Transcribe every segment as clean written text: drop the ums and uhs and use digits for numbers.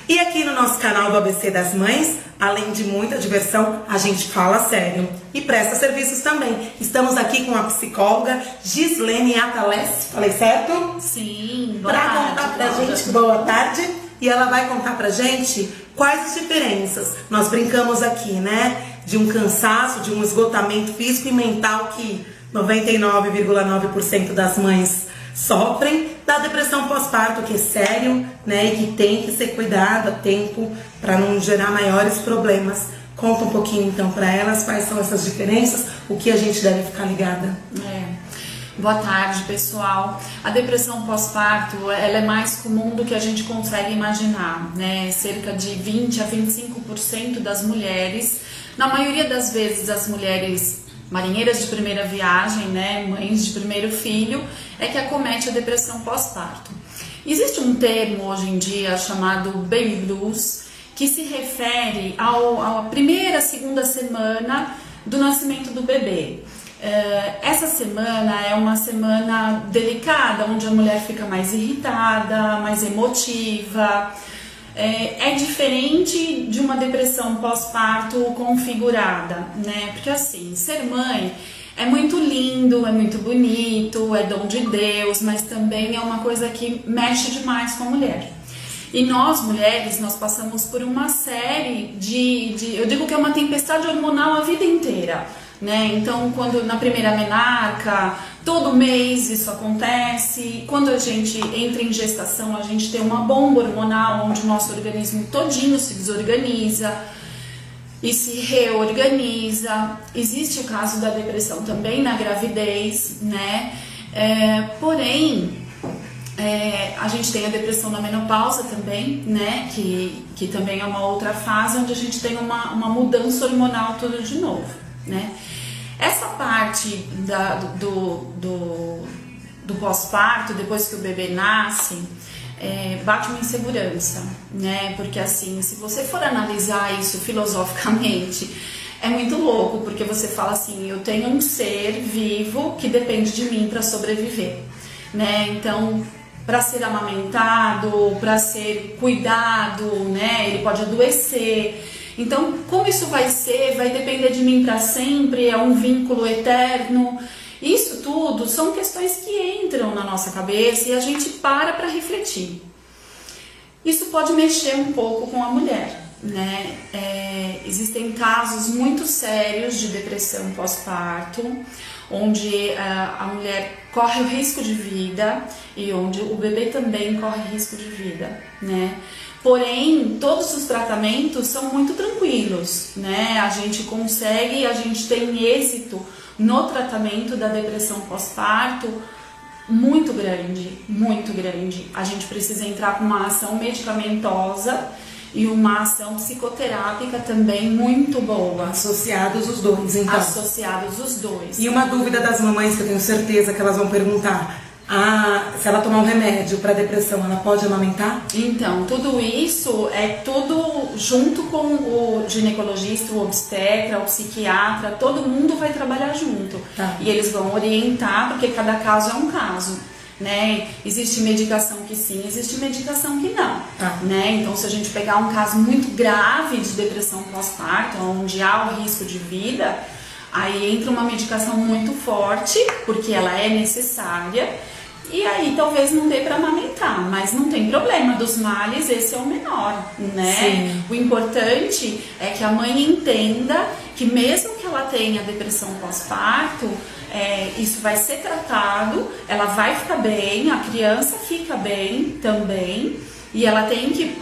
E aqui no nosso canal do ABC das Mães, além de muita diversão, a gente fala sério e presta serviços também. Estamos aqui com a psicóloga Gislene Atalés, falei certo? Sim, boa tarde. Para contar pra gente, boa tarde, e ela vai contar pra gente quais as diferenças. Nós brincamos aqui, né, de um cansaço, de um esgotamento físico e mental que 99,9% das mães sofrem, da depressão pós-parto, que é sério, né, e que tem que ser cuidado a tempo para não gerar maiores problemas. Conta um pouquinho então para elas quais são essas diferenças, o que a gente deve ficar ligada. Boa tarde, pessoal. A depressão pós-parto, ela é mais comum do que a gente consegue imaginar, né? Cerca de 20 a 25% das mulheres, na maioria das vezes as mulheres marinheiras de primeira viagem, né, mães de primeiro filho, é que acomete a depressão pós-parto. Existe um termo hoje em dia chamado baby blues, que se refere à primeira, segunda semana do nascimento do bebê. Essa semana é uma semana delicada, onde a mulher fica mais irritada, mais emotiva. É diferente de uma depressão pós-parto configurada, né? Porque assim, ser mãe é muito lindo, é muito bonito, é dom de Deus, mas também é uma coisa que mexe demais com a mulher. E nós, mulheres, nós passamos por uma série eu digo que é uma tempestade hormonal a vida inteira, né? Então, quando na primeira menarca, todo mês isso acontece. Quando a gente entra em gestação, a gente tem uma bomba hormonal onde o nosso organismo todinho se desorganiza e se reorganiza. Existe o caso da depressão também na gravidez, né? Porém, a gente tem a depressão na menopausa também, né? Que também é uma outra fase onde a gente tem uma mudança hormonal tudo de novo, né? Essa parte do pós-parto, depois que o bebê nasce, bate uma insegurança, né? Porque assim, se você for analisar isso filosoficamente, é muito louco, porque você fala assim, eu tenho um ser vivo que depende de mim para sobreviver, né? Então, para ser amamentado, para ser cuidado, né? Ele pode adoecer. Então, como isso vai ser? Vai depender de mim para sempre? É um vínculo eterno? Isso tudo são questões que entram na nossa cabeça e a gente para refletir. Isso pode mexer um pouco com a mulher, né? Existem casos muito sérios de depressão pós-parto, onde a mulher corre o risco de vida e onde o bebê também corre risco de vida, né? Porém, todos os tratamentos são muito tranquilos, né? A gente tem êxito no tratamento da depressão pós-parto muito grande, muito grande. A gente precisa entrar com uma ação medicamentosa e uma ação psicoterápica também muito boa. Associados os dois, então. Associados os dois. E uma dúvida das mamães que eu tenho certeza que elas vão perguntar: se ela tomar um remédio para depressão, ela pode amamentar? Então, tudo isso é tudo junto com o ginecologista, o obstetra, o psiquiatra, todo mundo vai trabalhar junto. Tá. E eles vão orientar, porque cada caso é um caso, né? Existe medicação que sim, existe medicação que não, né? Então, se a gente pegar um caso muito grave de depressão pós-parto, onde há o risco de vida, aí entra uma medicação muito forte, porque ela é necessária, e aí talvez não dê para amamentar, mas não tem problema, dos males esse é o menor, né? Sim. O importante é que a mãe entenda que mesmo que ela tenha depressão pós-parto, isso vai ser tratado, ela vai ficar bem, a criança fica bem também, e ela tem que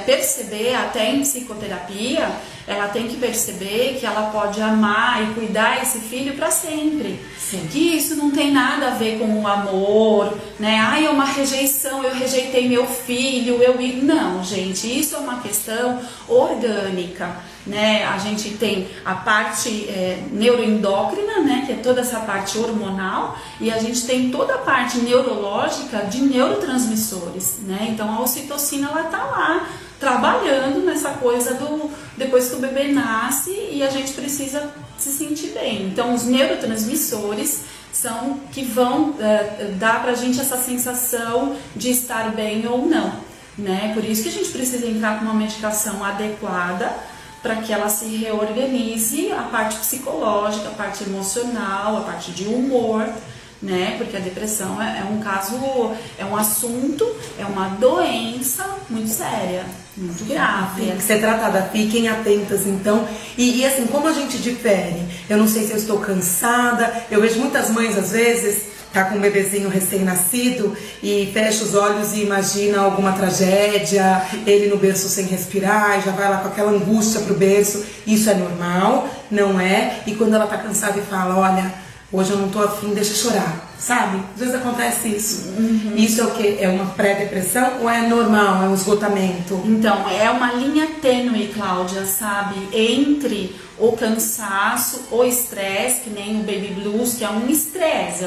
perceber, até em psicoterapia, ela tem que perceber que ela pode amar e cuidar esse filho para sempre. Sim. Que isso não tem nada a ver com o amor, né? É uma rejeição, eu rejeitei meu filho, Não, gente, isso é uma questão orgânica, né? A gente tem a parte neuroendócrina, né? Que é toda essa parte hormonal, e a gente tem toda a parte neurológica de neurotransmissores, né? Então a ocitocina, ela tá lá trabalhando nessa coisa depois que o bebê nasce, e a gente precisa se sentir bem. Então os neurotransmissores são que vão dar pra gente essa sensação de estar bem ou não, né? Por isso que a gente precisa entrar com uma medicação adequada para que ela se reorganize a parte psicológica, a parte emocional, a parte de humor, né? Porque a depressão é um caso, é um assunto, é uma doença muito séria, muito grave. Tem que ser tratada. Fiquem atentas, então. E assim, como a gente difere? Eu não sei se eu estou cansada. Eu vejo muitas mães, às vezes, tá com um bebezinho recém-nascido e fecha os olhos e imagina alguma tragédia, ele no berço sem respirar, e já vai lá com aquela angústia pro berço. Isso é normal, não é? E quando ela tá cansada e fala, olha, hoje eu não tô afim, deixa chorar, sabe? Às vezes acontece isso. Isso é o quê? É uma pré-depressão ou é normal, é um esgotamento? Então, é uma linha tênue, Cláudia, sabe? Entre o cansaço, o estresse, que nem o baby blues, que é um estresse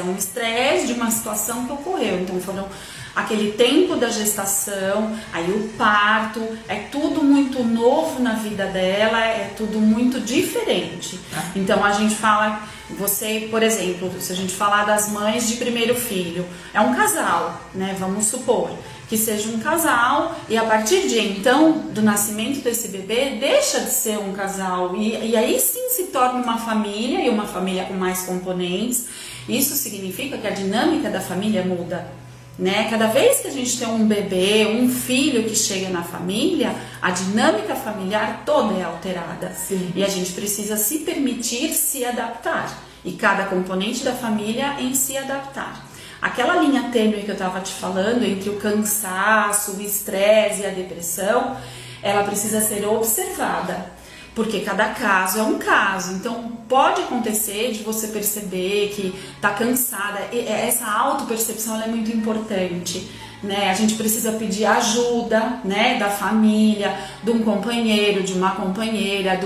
de uma situação que ocorreu. Então, foram aquele tempo da gestação, aí o parto, é tudo muito novo na vida dela, é tudo muito diferente. Então, a gente fala, você, por exemplo, se a gente falar das mães de primeiro filho, é um casal, né? Vamos supor que seja um casal e a partir de então, do nascimento desse bebê, deixa de ser um casal e aí sim se torna uma família e uma família com mais componentes. Isso significa que a dinâmica da família muda, né? Cada vez que a gente tem um bebê, um filho que chega na família, a dinâmica familiar toda é alterada. Sim. E a gente precisa se permitir se adaptar e cada componente da família em se adaptar. Aquela linha tênue que eu estava te falando entre o cansaço, o estresse e a depressão, ela precisa ser observada, porque cada caso é um caso. Então pode acontecer de você perceber que está cansada. Essa autopercepção ela é muito importante, né? A gente precisa pedir ajuda, né, da família, de um companheiro, de uma companheira,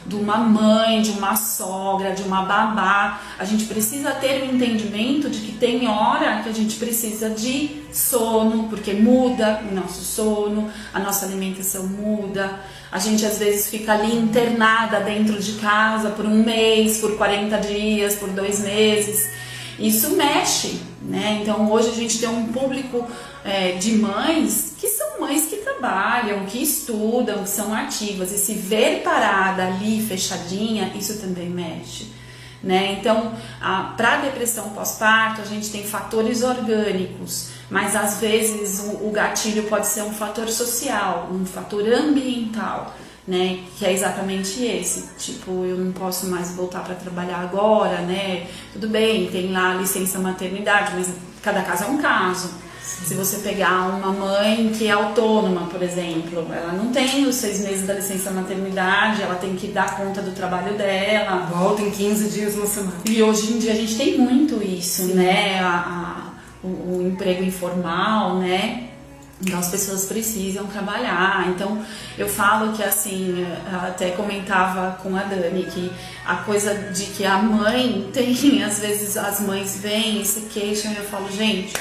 de uma mãe, de uma sogra, de uma babá. A gente precisa ter o entendimento de que tem hora que a gente precisa de sono, porque muda o nosso sono, a nossa alimentação muda. A gente às vezes fica ali internada dentro de casa por um mês, por 40 dias, por 2 meses. Isso mexe, né? Então hoje a gente tem um público de mães que são mães que trabalham, que estudam, que são ativas, e se ver parada ali, fechadinha, isso também mexe, né? Então, para a depressão pós-parto, a gente tem fatores orgânicos, mas às vezes o gatilho pode ser um fator social, um fator ambiental, né, que é exatamente esse, tipo, eu não posso mais voltar para trabalhar agora, né, tudo bem, tem lá a licença maternidade, mas cada caso é um caso. Sim. Se você pegar uma mãe que é autônoma, por exemplo, ela não tem os 6 meses da licença maternidade, ela tem que dar conta do trabalho dela. Volta em 15 dias uma semana. E hoje em dia a gente tem muito isso, sim, né, o emprego informal, né? Então as pessoas precisam trabalhar. Então eu falo que assim, até comentava com a Dani que a coisa de que a mãe tem, às vezes as mães vêm e se queixam e eu falo, gente,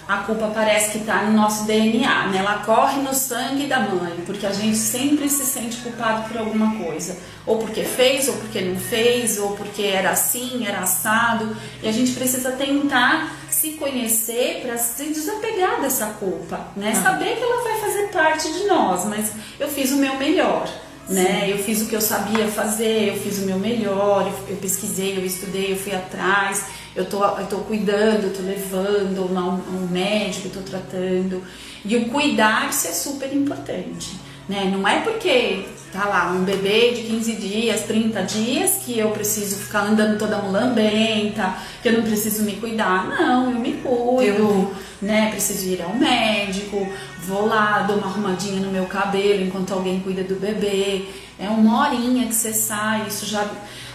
a culpa parece que está no nosso DNA, né? Ela corre no sangue da mãe, porque a gente sempre se sente culpado por alguma coisa, ou porque fez, ou porque não fez, ou porque era assim, era assado, e a gente precisa tentar se conhecer para se desapegar dessa culpa, né? Saber que ela vai fazer parte de nós, mas eu fiz o meu melhor, né? Eu fiz o que eu sabia fazer, eu fiz o meu melhor, eu pesquisei, eu estudei, eu fui atrás, eu tô cuidando, eu tô levando um médico, eu tô tratando. E o cuidar-se é super importante, né? Não é porque tá lá um bebê de 15 dias, 30 dias que eu preciso ficar andando toda mulambenta, que eu não preciso me cuidar. Não, eu me cuido, né? Preciso ir ao médico, vou lá, dou uma arrumadinha no meu cabelo enquanto alguém cuida do bebê. É 1 horinha que você sai, isso já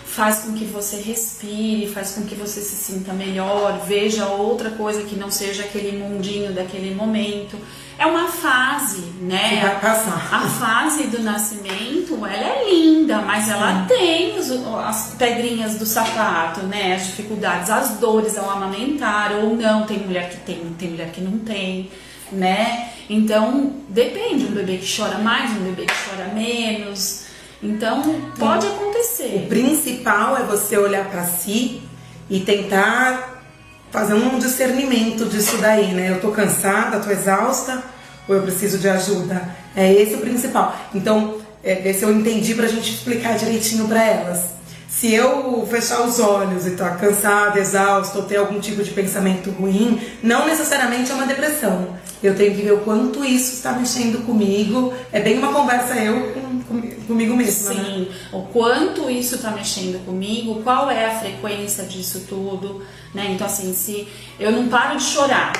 faz com que você respire, faz com que você se sinta melhor, veja outra coisa que não seja aquele mundinho daquele momento. É uma fase, né? Que vai passar. A fase do nascimento, ela é linda, mas ela tem as pedrinhas do sapato, né? As dificuldades, as dores ao amamentar ou não. Tem mulher que tem mulher que não tem, né? Então, depende, um bebê que chora mais, um bebê que chora menos. Então, pode acontecer. O principal é você olhar para si e tentar fazer um discernimento disso daí, né? Eu tô cansada, tô exausta, ou eu preciso de ajuda? É esse o principal. Então, ver se eu entendi pra gente explicar direitinho pra elas. Se eu fechar os olhos e estar cansada, exausta, ou ter algum tipo de pensamento ruim, não necessariamente é uma depressão. Eu tenho que ver o quanto isso está mexendo comigo. É bem uma conversa comigo mesma. Sim, né? O quanto isso está mexendo comigo, qual é a frequência disso tudo, né? Então assim, se eu não paro de chorar,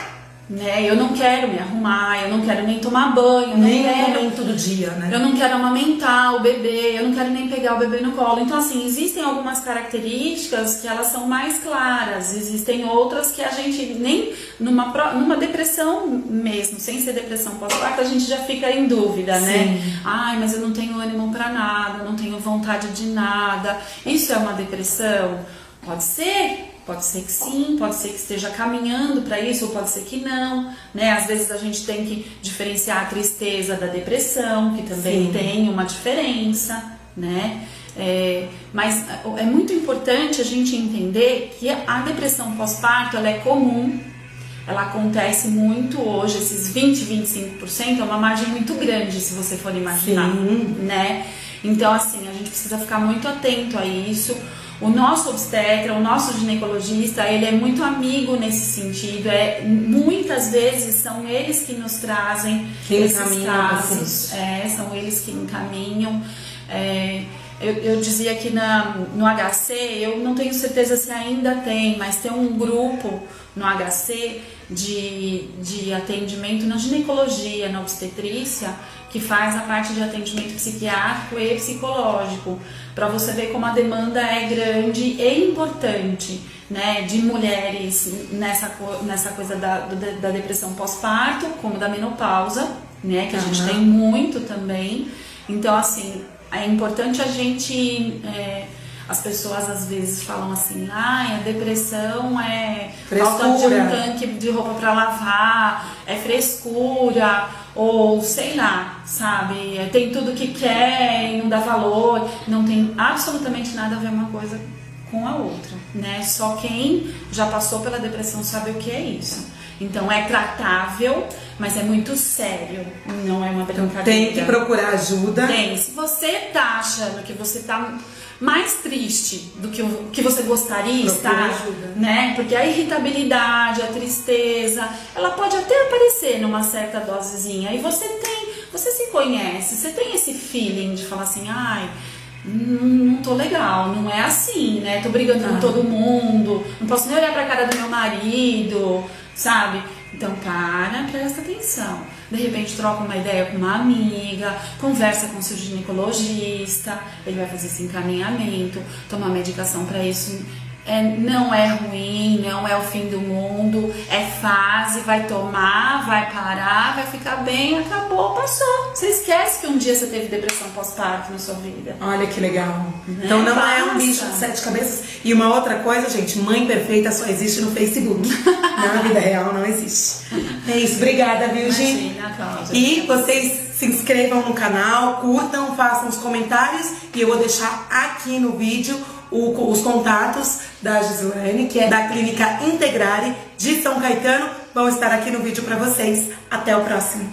né? Eu não quero me arrumar, eu não quero nem tomar banho, nem no momento do dia, né? Eu não quero amamentar o bebê, eu não quero nem pegar o bebê no colo. Então assim, existem algumas características que elas são mais claras, existem outras que a gente nem numa depressão mesmo, sem ser depressão pós-parto, a gente já fica em dúvida, né? Ai, mas eu não tenho ânimo pra nada, não tenho vontade de nada. Isso é uma depressão? Pode ser que sim, pode ser que esteja caminhando para isso, ou pode ser que não, né? Às vezes a gente tem que diferenciar a tristeza da depressão, que também tem uma diferença, né? Mas é muito importante a gente entender que a depressão pós-parto, ela é comum, ela acontece muito hoje, esses 25% é uma margem muito grande, se você for imaginar, né? Então, assim, a gente precisa ficar muito atento a isso. O nosso obstetra, o nosso ginecologista, ele é muito amigo nesse sentido. Muitas vezes são eles que nos trazem esses casos. São eles que encaminham. Eu dizia que no HC, eu não tenho certeza se ainda tem, mas tem um grupo no HC de atendimento na ginecologia, na obstetrícia, que faz a parte de atendimento psiquiátrico e psicológico, para você ver como a demanda é grande e importante, né, de mulheres nessa coisa da depressão pós-parto, como da menopausa, né, que a gente tem muito também. Então, assim, é importante a gente... as pessoas às vezes falam assim, a depressão é falta de um tanque de roupa para lavar, é frescura, ou sei lá, sabe, tem tudo que quer e não dá valor. Não tem absolutamente nada a ver uma coisa com a outra, né? Só quem já passou pela depressão sabe o que é isso. Então é tratável, mas é muito sério, não é uma brincadeira. Tem que procurar ajuda. Se você tá achando que você tá mais triste do que o que você gostaria de estar, né? Porque a irritabilidade, a tristeza, ela pode até aparecer numa certa dosezinha. E você se conhece, você tem esse feeling de falar assim, não tô legal, não é assim, né? Tô brigando com todo mundo, não posso nem olhar pra cara do meu marido, sabe? Então presta atenção. De repente troca uma ideia com uma amiga, conversa com o seu ginecologista, ele vai fazer esse encaminhamento, tomar medicação para isso. Não é ruim, não é o fim do mundo, é fase, vai tomar, vai parar, vai ficar bem, acabou, passou. Você esquece que um dia você teve depressão pós-parto na sua vida. Olha que legal. Então não é um bicho de 7 cabeças. E uma outra coisa, gente, mãe perfeita só existe no Facebook. Na vida real não existe. É isso, obrigada, viu, gente? E vocês se inscrevam no canal, curtam, façam os comentários e eu vou deixar aqui no vídeo os contatos da Gislaine, que é da Clínica Integrare de São Caetano, vão estar aqui no vídeo para vocês. Até o próximo.